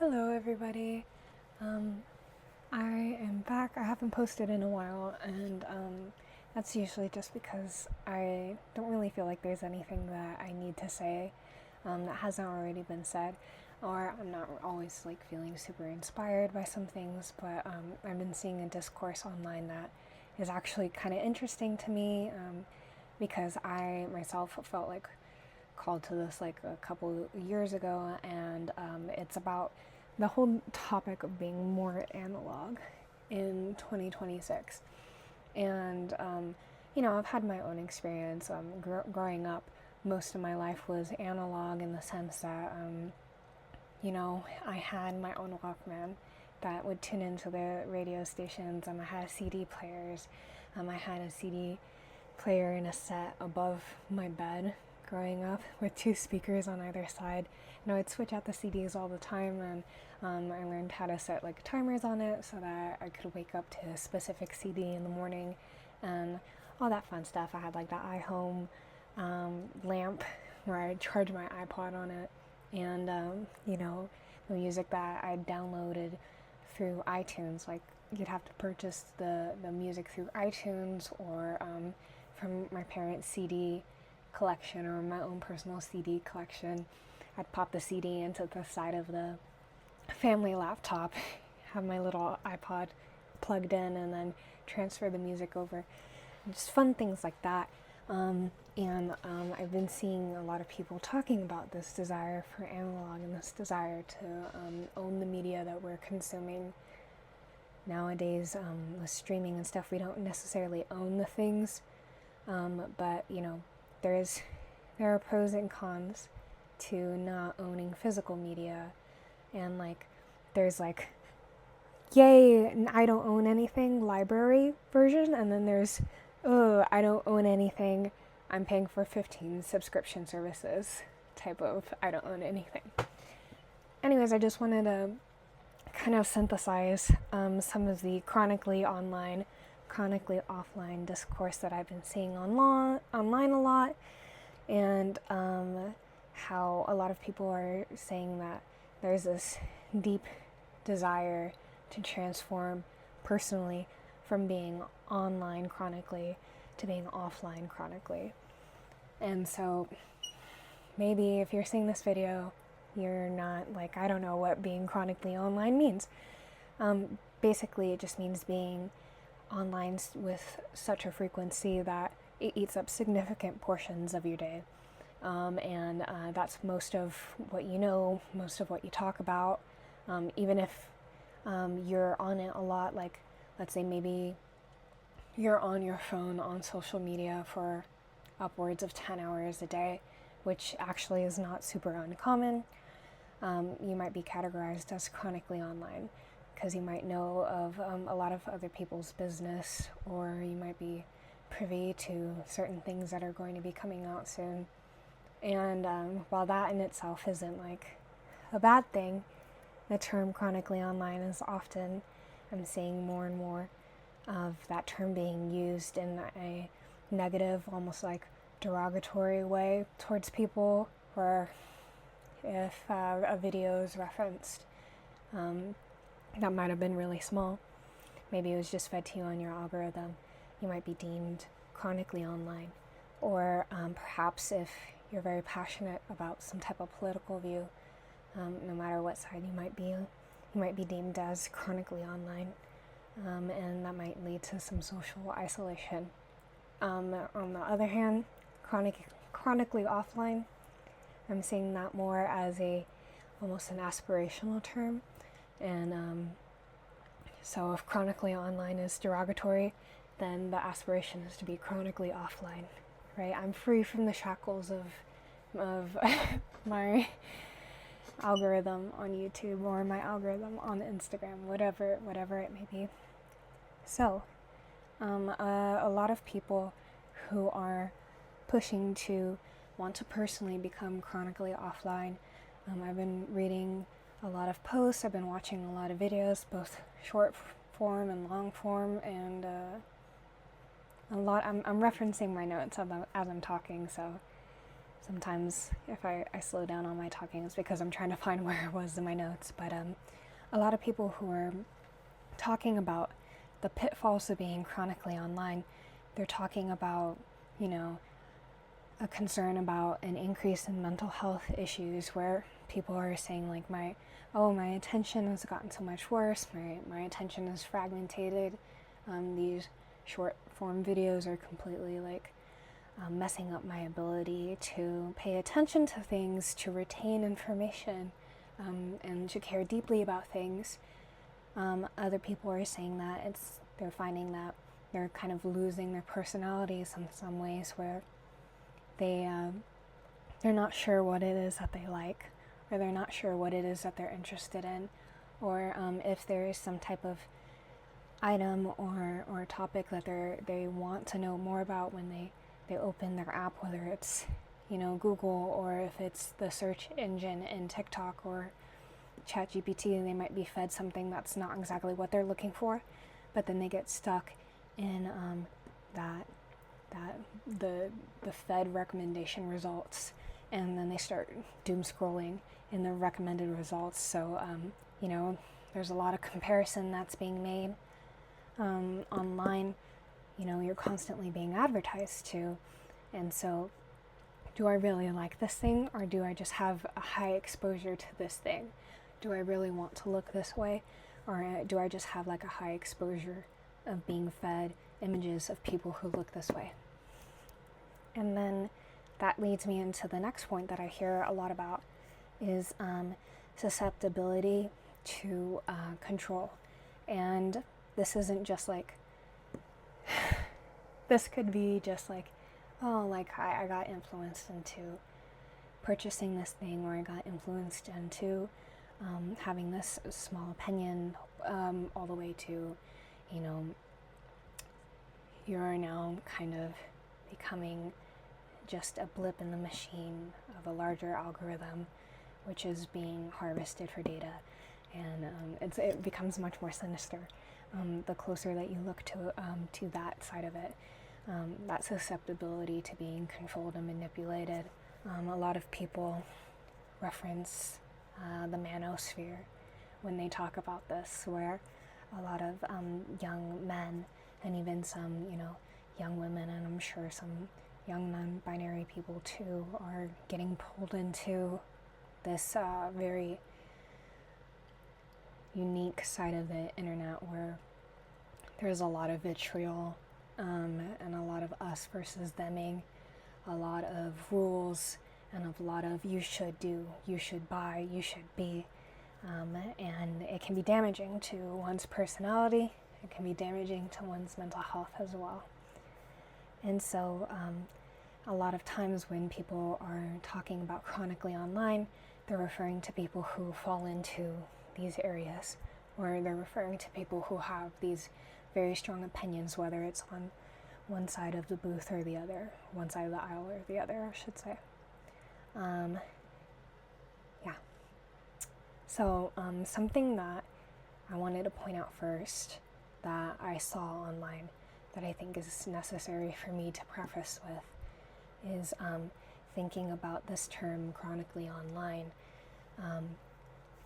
Hello everybody. I am back. I haven't posted in a while, and that's usually just because I don't really feel like there's anything that I need to say that hasn't already been said, or I'm not always like feeling super inspired by some things, but I've been seeing a discourse online that is actually kind of interesting to me because I myself felt like called to this like a couple years ago, and it's about the whole topic of being more analog in 2026. And I've had my own experience. Growing up, most of my life was analog in the sense that I had my own Walkman that would tune into the radio stations. I had CD players. I had a CD player in a set above my bed growing up with two speakers on either side. And I would switch out the CDs all the time, and I learned how to set like timers on it so that I could wake up to a specific CD in the morning and all that fun stuff. I had like the iHome lamp where I charge my iPod on it, and the music that I downloaded through iTunes, like you'd have to purchase the music through iTunes or from my parents' CD collection or my own personal CD collection. I'd pop the CD into the side of the family laptop, have my little iPod plugged in, and then transfer the music over. Just fun things like that. I've been seeing a lot of people talking about this desire for analog and this desire to own the media that we're consuming. Nowadays, with streaming and stuff, we don't necessarily own the things, but there are pros and cons to not owning physical media, and like there's like yay, I don't own anything library version, and then there's I don't own anything, I'm paying for 15 subscription services type of I don't own anything. Anyways, I just wanted to kind of synthesize some of the chronically online, chronically offline discourse that I've been seeing online a lot, and how a lot of people are saying that there's this deep desire to transform personally from being online chronically to being offline chronically. And so maybe if you're seeing this video, you're not like, I don't know what being chronically online means. Basically, it just means being online with such a frequency that it eats up significant portions of your day. And that's most of what you know, most of what you talk about. Even if you're on it a lot, like let's say maybe you're on your phone on social media for upwards of 10 hours a day, which actually is not super uncommon. You might be categorized as chronically online because you might know of a lot of other people's business, or you might be privy to certain things that are going to be coming out soon. And while that in itself isn't like a bad thing, the term chronically online is often, I'm seeing more and more of that term being used in a negative, almost like derogatory way towards people, where if a video is referenced that might have been really small, maybe it was just fed to you on your algorithm, you might be deemed chronically online. Or perhaps if you're very passionate about some type of political view, no matter what side you might be deemed as chronically online, and that might lead to some social isolation. On the other hand, chronically offline, I'm seeing that more as almost an aspirational term. And so if chronically online is derogatory, then the aspiration is to be chronically offline, right? I'm free from the shackles of my algorithm on YouTube or my algorithm on Instagram, whatever it may be. So, a lot of people who are pushing to want to personally become chronically offline, I've been reading a lot of posts, I've been watching a lot of videos, both short form and long form, and a lot. I'm referencing my notes as I'm talking, so sometimes if I slow down on my talking, it's because I'm trying to find where it was in my notes. But a lot of people who are talking about the pitfalls of being chronically online, they're talking about, you know, a concern about an increase in mental health issues, where people are saying like, my attention has gotten so much worse, my attention is fragmented, these short form videos are completely like messing up my ability to pay attention to things, to retain information, and to care deeply about things. Other people are saying that they're finding that they're kind of losing their personalities in some ways, where they're not sure what it is that they like, or they're not sure what it is that they're interested in, or if there is some type of item or topic that they want to know more about when they open their app, whether it's, you know, Google, or if it's the search engine in TikTok or ChatGPT, and they might be fed something that's not exactly what they're looking for, but then they get stuck in the fed recommendation results, and then they start doom scrolling in the recommended results. So you know, there's a lot of comparison that's being made online. You know, you're constantly being advertised to, and so do I really like this thing, or do I just have a high exposure to this thing? Do I really want to look this way, or do I just have like a high exposure of being fed images of people who look this way? And then that leads me into the next point that I hear a lot about, is susceptibility to control. And this isn't just like, this could be just like, oh, like I got influenced into purchasing this thing, or I got influenced into having this small opinion, all the way to, you know, you're now kind of becoming just a blip in the machine of a larger algorithm, which is being harvested for data. And it becomes much more sinister the closer that you look to that side of it, that susceptibility to being controlled and manipulated. A lot of people reference the manosphere when they talk about this, where a lot of young men, and even some, you know, young women, and I'm sure some young non-binary people too, are getting pulled into this very unique side of the internet, where there's a lot of vitriol and a lot of us versus theming, a lot of rules, and a lot of you should do, you should buy, you should be, and it can be damaging to one's personality. It can be damaging to one's mental health as well. And so a lot of times when people are talking about chronically online, they're referring to people who fall into these areas, or they're referring to people who have these very strong opinions, whether it's on one side of the booth or the other, one side of the aisle or the other, I should say. Yeah. So something that I wanted to point out first that I saw online that I think is necessary for me to preface with is thinking about this term chronically online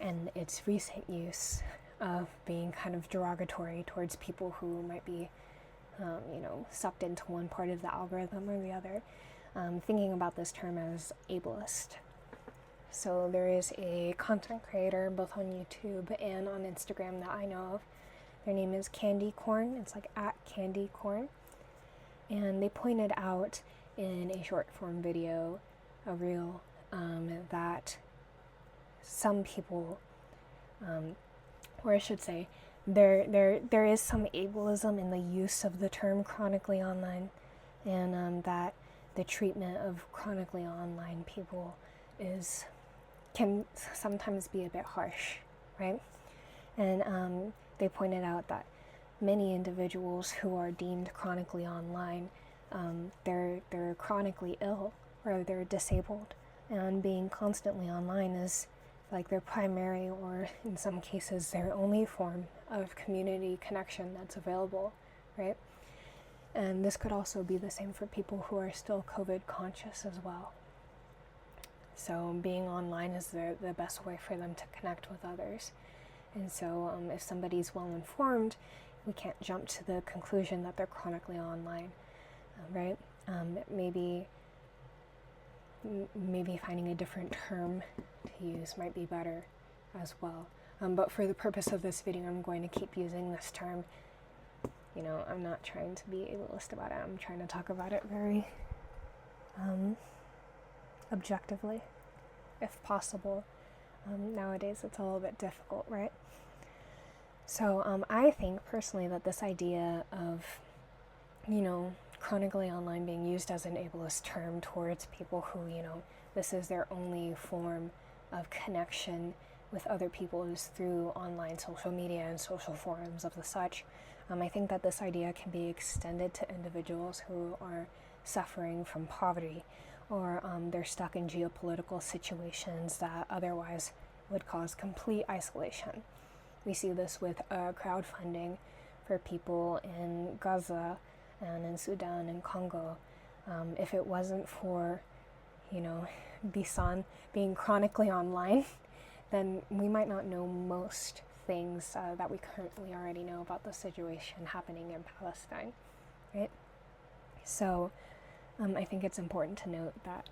and its recent use of being kind of derogatory towards people who might be you know, sucked into one part of the algorithm or the other. Thinking about this term as ableist. So there is a content creator both on YouTube and on Instagram that I know of. Their name is Candy Corn. It's like @candycorn. And they pointed out in a short form video, a reel, that some people, or I should say, there is some ableism in the use of the term chronically online, and that the treatment of chronically online people can sometimes be a bit harsh, right? And they pointed out that many individuals who are deemed chronically online, they're chronically ill, or they're disabled, and being constantly online is like their primary, or in some cases their only form of community connection that's available, right? And this could also be the same for people who are still COVID conscious as well. So being online is the best way for them to connect with others. And so if somebody's well informed, we can't jump to the conclusion that they're chronically online, right? Maybe finding a different term to use might be better as well. But for the purpose of this video, I'm going to keep using this term. You know, I'm not trying to be ableist about it. I'm trying to talk about it very objectively, if possible. Nowadays, it's a little bit difficult, right? So I think personally that this idea of, you know, chronically online being used as an ableist term towards people who, you know, this is their only form of connection with other people is through online social media and social forums of the such. I think that this idea can be extended to individuals who are suffering from poverty, or they're stuck in geopolitical situations that otherwise would cause complete isolation. We see this with crowdfunding for people in Gaza and in Sudan and Congo. If it wasn't for, you know, Bisan being chronically online, then we might not know most things that we currently already know about the situation happening in Palestine, right? So I think it's important to note that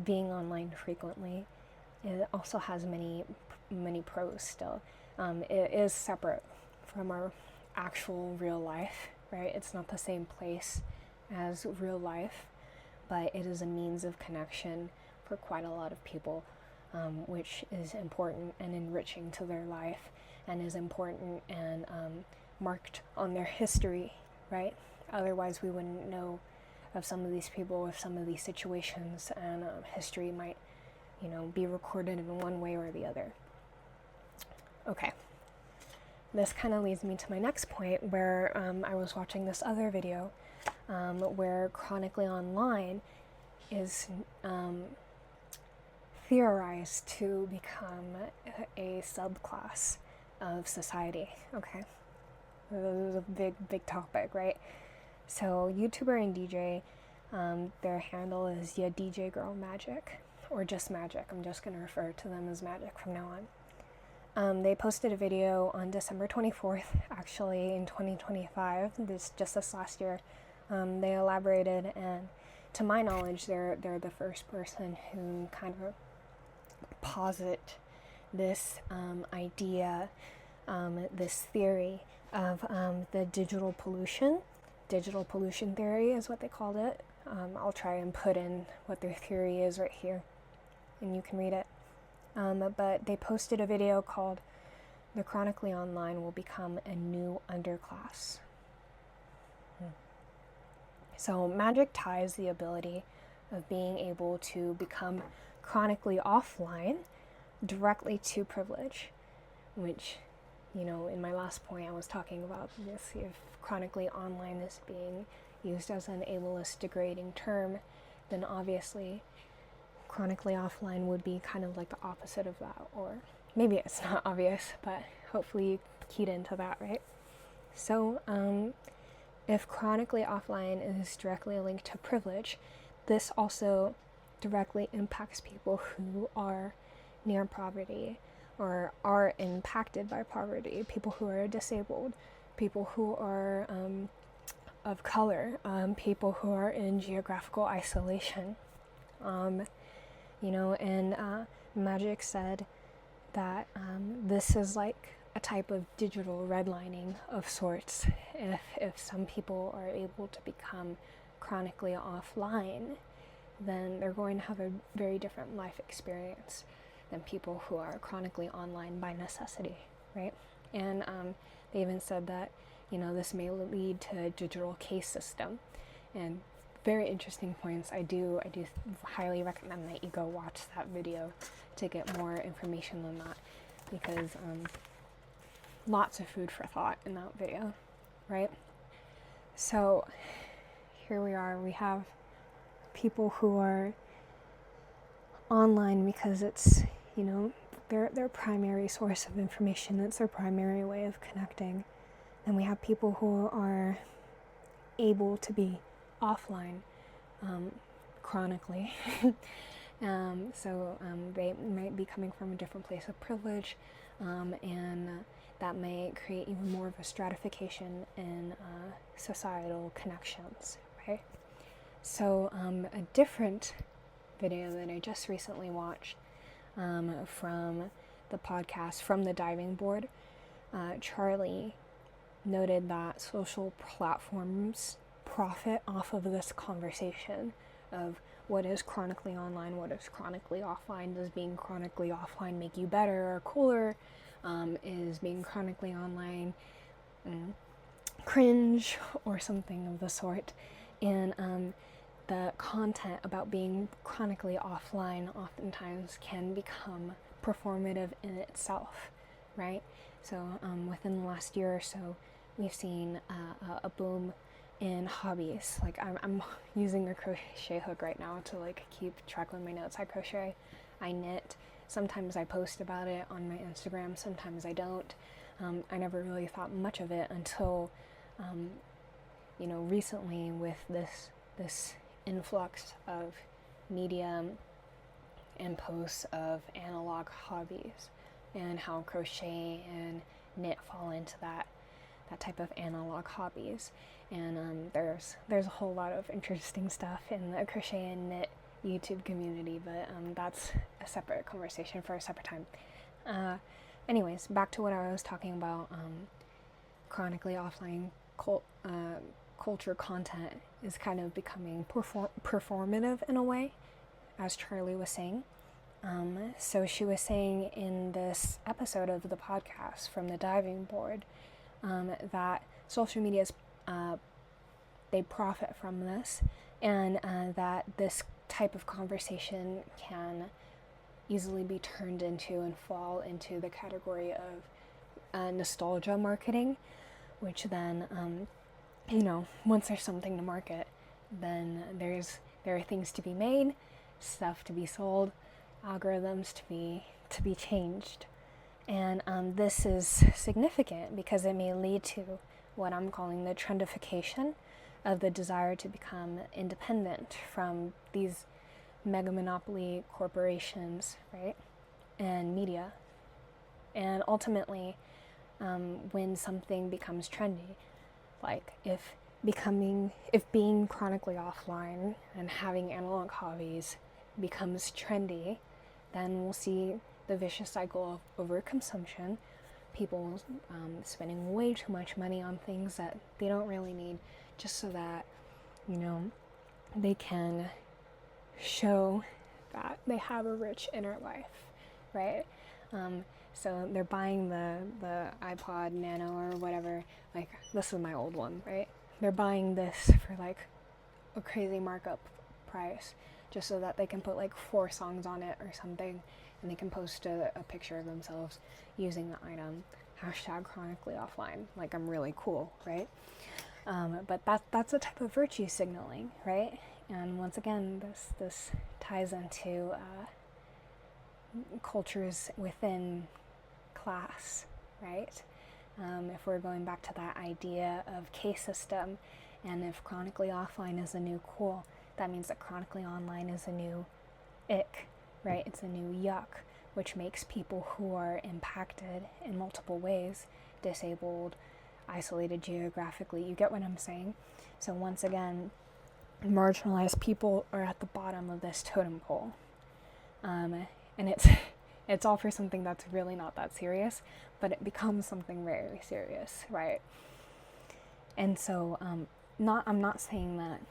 being online frequently, it also has many pros still. It is separate from our actual real life, right? It's not the same place as real life, but it is a means of connection for quite a lot of people, which is important and enriching to their life, and is important and marked on their history, right? Otherwise, we wouldn't know of some of these people with some of these situations, and history might, you know, be recorded in one way or the other. Okay. This kind of leads me to my next point, where I was watching this other video where chronically online is theorized to become a subclass of society. Okay, this is a big topic, right? So YouTuber and DJ, their handle is DJ Girl Magic, or just Magic. I'm just going to refer to them as Magic from now on. They posted a video on December 24th, actually in 2025, this last year. They elaborated, and to my knowledge, they're the first person who kind of posit this idea, this theory of the digital pollution theory is what they called it. I'll try and put in what their theory is right here, and you can read it. But they posted a video called "The Chronically Online Will Become a New Underclass." So magic ties the ability of being able to become chronically offline directly to privilege, which, you know, in my last point I was talking about this. If chronically online is being used as an ableist degrading term, then obviously chronically offline would be kind of like the opposite of that, or maybe it's not obvious, but hopefully you keyed into that, right? So if chronically offline is directly linked to privilege, this also directly impacts people who are near poverty or are impacted by poverty, people who are disabled, people who are of color, people who are in geographical isolation. You know, and Magic said that this is like a type of digital redlining of sorts. If some people are able to become chronically offline, then they're going to have a very different life experience than people who are chronically online by necessity, right? And they even said that, you know, this may lead to a digital case system. And very interesting points. I do highly recommend that you go watch that video to get more information on that, because lots of food for thought in that video, right? So here we are. We have people who are online because it's, you know, their primary source of information. It's their primary way of connecting. And we have people who are able to be offline chronically They might be coming from a different place of privilege, and that may create even more of a stratification in societal connections, right? So a different video that I just recently watched from the podcast From the Diving Board, Charlie noted that social platforms profit off of this conversation of what is chronically online, what is chronically offline. Does being chronically offline make you better or cooler? Is being chronically online cringe or something of the sort? And the content about being chronically offline oftentimes can become performative in itself, right? So within the last year or so, we've seen a boom in hobbies. Like I'm using a crochet hook right now to like keep track of my notes. I crochet, I knit. Sometimes I post about it on my Instagram, sometimes I don't. I never really thought much of it until, recently with this influx of media and posts of analog hobbies and how crochet and knit fall into that type of analog hobbies. And there's a whole lot of interesting stuff in the crochet and knit YouTube community, but that's a separate conversation for a separate time. Anyways, back to what I was talking about. Chronically offline culture content is kind of becoming performative in a way, as Charlie was saying. So she was saying in this episode of the podcast From the Diving Board that social media's they profit from this, and that this type of conversation can easily be turned into and fall into the category of nostalgia marketing, which then, once there's something to market, then there are things to be made, stuff to be sold, algorithms to be changed. And this is significant because it may lead to what I'm calling the trendification of the desire to become independent from these mega monopoly corporations, right, and media. And ultimately, when something becomes trendy, like if being chronically offline and having analog hobbies becomes trendy, then we'll see the vicious cycle of overconsumption, people spending way too much money on things that they don't really need, just so that, they can show that they have a rich inner life, right? So they're buying the iPod Nano or whatever, like this is my old one, right? They're buying this for like a crazy markup price just so that they can put like 4 songs on it or something, and they can post a picture of themselves using the item, #chronically offline, like I'm really cool, right? But that's a type of virtue signaling, right? And once again, this ties into cultures within class, right? If we're going back to that idea of case system, and if chronically offline is a new cool, that means that chronically online is a new ick, right? It's a new yuck, which makes people who are impacted in multiple ways, disabled, isolated geographically. You get what I'm saying? So once again, marginalized people are at the bottom of this totem pole. And it's all for something that's really not that serious, but it becomes something very serious, right? And so I'm not saying that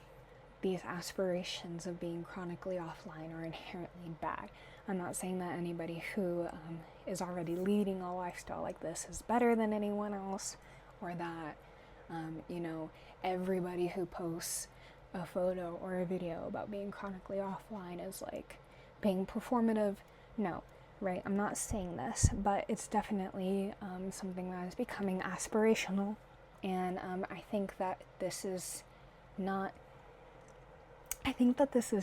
these aspirations of being chronically offline are inherently bad. I'm not saying that anybody who is already leading a lifestyle like this is better than anyone else, or that everybody who posts a photo or a video about being chronically offline is like being performative. No, right? I'm not saying this, but it's definitely something that is becoming aspirational, and I think that this is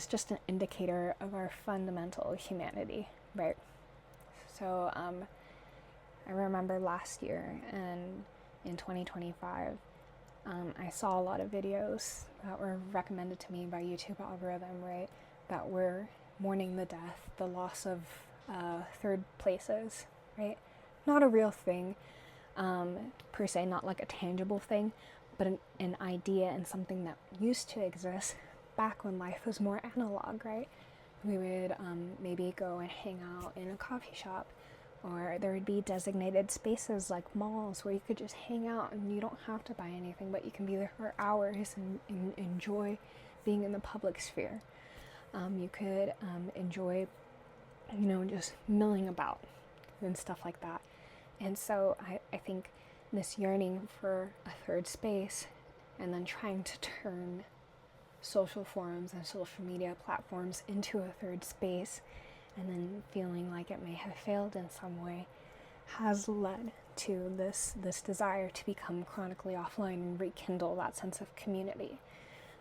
just an indicator of our fundamental humanity, right? So I remember last year, and in 2025, I saw a lot of videos that were recommended to me by YouTube algorithm, right, that were mourning the death, the loss of third places, right? Not a real thing, per se, not like a tangible thing, but an idea and something that used to exist back when life was more analog, right? We would maybe go and hang out in a coffee shop, or there would be designated spaces like malls where you could just hang out and you don't have to buy anything, but you can be there for hours and enjoy being in the public sphere. You could enjoy, just milling about and stuff like that. And so I think this yearning for a third space, and then trying to turn social forums and social media platforms into a third space, and then feeling like it may have failed in some way, has led to this desire to become chronically offline and rekindle that sense of community,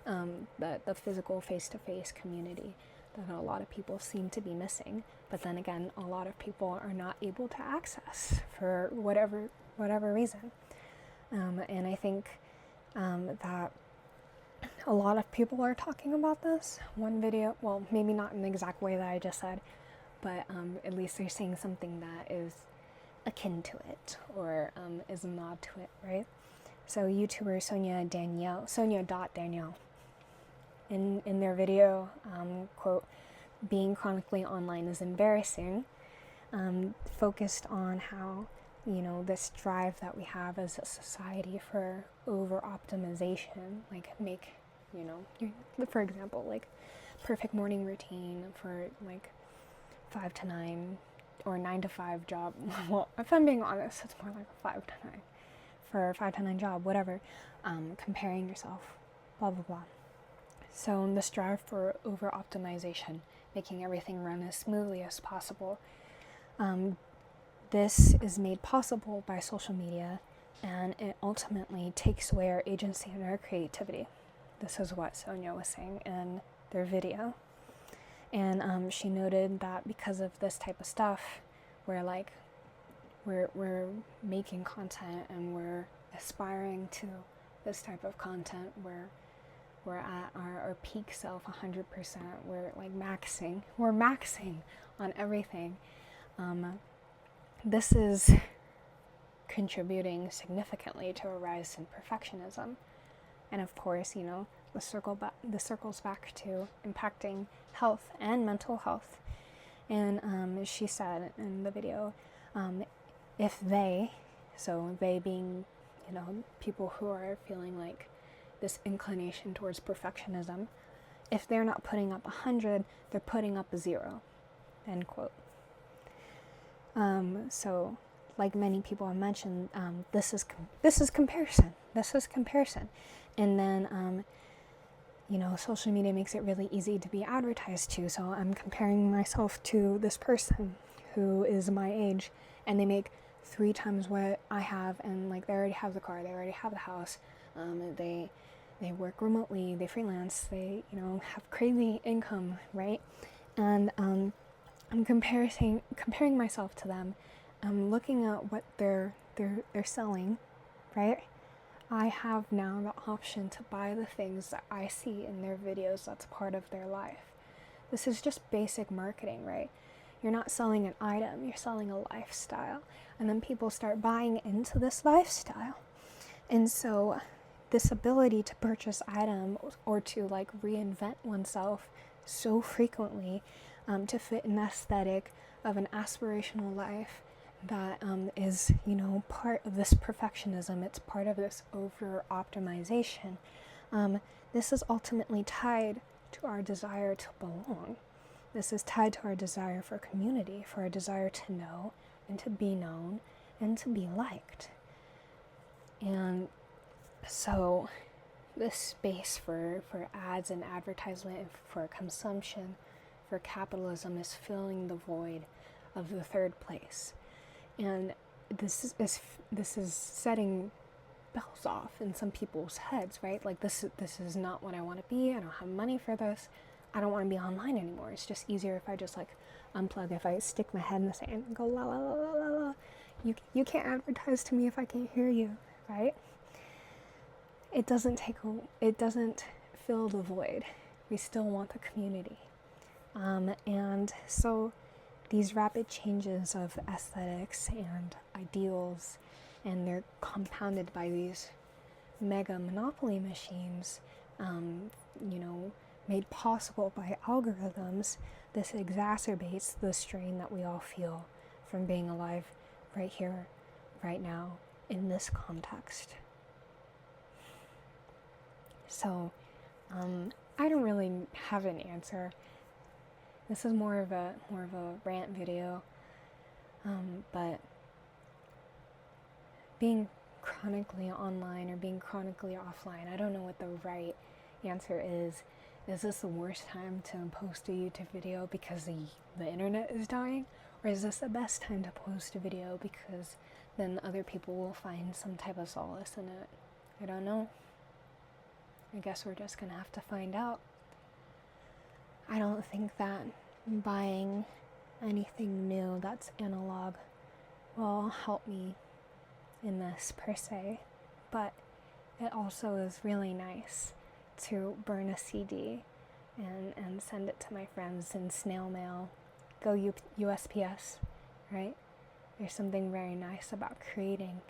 the physical face-to-face community that a lot of people seem to be missing. But then again, a lot of people are not able to access for whatever reason. And I think that a lot of people are talking about this. One video, well, maybe not in the exact way that I just said, but at least they're saying something that is akin to it, or is a nod to it, right? So YouTuber Sonia.Danielle, in their video, quote, "Being chronically online is embarrassing," focused on how, this drive that we have as a society for over-optimization, like make, for example, like perfect morning routine for like 5 to 9 or 9 to 5 job. Well, if I'm being honest, it's more like a 5 to 9 for a 5 to 9 job, whatever. Comparing yourself, blah, blah, blah. So in this drive for over-optimization, making everything run as smoothly as possible, this is made possible by social media, and it ultimately takes away our agency and our creativity. This is what Sonia was saying in their video. And she noted that because of this type of stuff, we're making content and we're aspiring to this type of content where we're at our peak self 100%. We're like maxing on everything. This is contributing significantly to a rise in perfectionism. And of course, this circles back to impacting health and mental health. And she said in the video, if they being, people who are feeling like this inclination towards perfectionism, if they're not putting up 100, they're putting up a 0, end quote. So, like many people have mentioned, this is comparison. And then, social media makes it really easy to be advertised to. So I'm comparing myself to this person who is my age, and they make 3 times what I have, and like they already have the car, they already have the house, they work remotely, they freelance, they have crazy income, right? And I'm comparing myself to them. I'm looking at what they're selling, right? I have now the option to buy the things that I see in their videos that's part of their life. This is just basic marketing, right? You're not selling an item, you're selling a lifestyle. And then people start buying into this lifestyle. And so this ability to purchase items or to like reinvent oneself so frequently to fit an aesthetic of an aspirational life that is, part of this perfectionism. It's part of this over-optimization. This is ultimately tied to our desire to belong. This is tied to our desire for community, for our desire to know and to be known and to be liked. And so this space for ads and advertisement, for consumption, for capitalism is filling the void of the third place. And this is setting bells off in some people's heads, right? Like this is not what I want to be. I don't have money for this. I don't want to be online anymore. It's just easier if I just like unplug, if I stick my head in the sand and go la la la la la la. You can't advertise to me if I can't hear you, right? It doesn't fill the void. We still want the community. And so these rapid changes of aesthetics and ideals, and they're compounded by these mega monopoly machines, made possible by algorithms. This exacerbates the strain that we all feel from being alive right here, right now, in this context. So, I don't really have an answer. This is more of a rant video, but being chronically online or being chronically offline, I don't know what the right answer is. Is this the worst time to post a YouTube video because the internet is dying? Or is this the best time to post a video because then other people will find some type of solace in it? I don't know. I guess we're just gonna have to find out. I don't think that buying anything new that's analog will help me in this per se, but it also is really nice to burn a CD and send it to my friends in snail mail. Go USPS, right? There's something very nice about creating.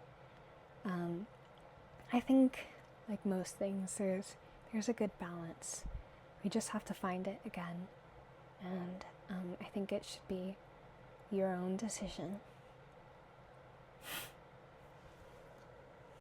I think, like most things, there's a good balance. We just have to find it again, and I think it should be your own decision.